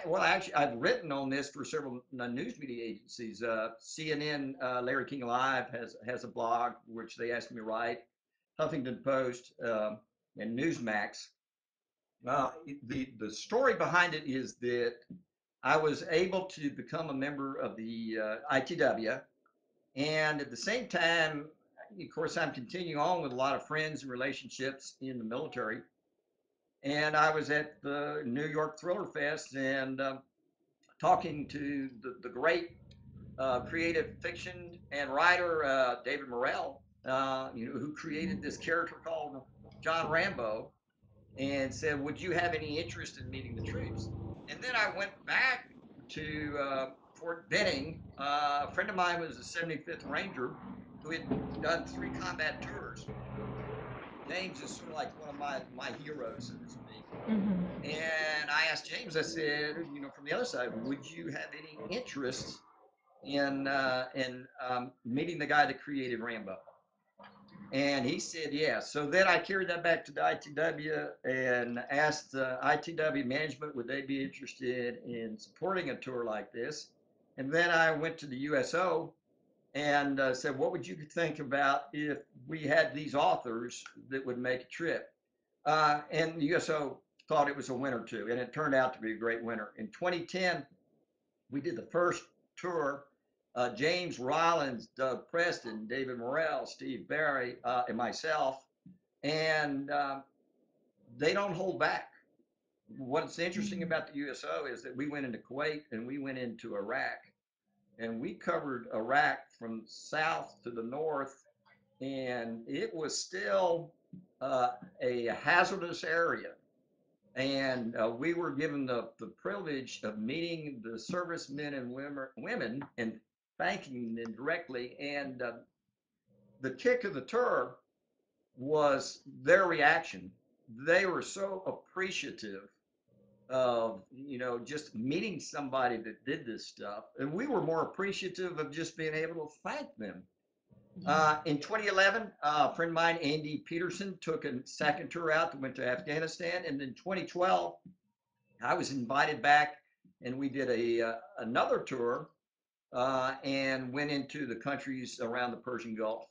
well, actually, I've written on this for several news media agencies. CNN, Larry King Live has a blog which they asked me to write. Huffington Post and Newsmax. The story behind it is that I was able to become a member of the ITW, and at the same time, of course, I'm continuing on with a lot of friends and relationships in the military. And I was at the New York Thriller Fest and talking to the great creative fiction and writer David Morrell, who created this character called John Rambo, and said, "Would you have any interest in meeting the troops?" And then I went back to Fort Benning. A friend of mine was a 75th Ranger who had done 3 combat tours. James is sort of like one of my heroes, so to speak. Hmm. And I asked James, I said, from the other side, would you have any interest in meeting the guy that created Rambo? And he said yes. So then I carried that back to the ITW and asked ITW management would they be interested in supporting a tour like this. And then I went to the USO and said, what would you think about if we had these authors that would make a trip? And the USO thought it was a winner too, and it turned out to be a great winner. In 2010, we did the first tour. James Rollins, Doug Preston, David Morrell, Steve Barry, and myself, and they don't hold back. What's interesting about the USO is that we went into Kuwait and we went into Iraq, and we covered Iraq from south to the north, and it was still uh, a hazardous area. And we were given the privilege of meeting the servicemen and women and thanking them directly. And the kick of the tour was their reaction. They were so appreciative of just meeting somebody that did this stuff, and we were more appreciative of just being able to thank them. In 2011, a friend of mine, Andy Peterson, took a second tour out that went to Afghanistan, and in 2012 I was invited back, and we did another tour and went into the countries around the Persian Gulf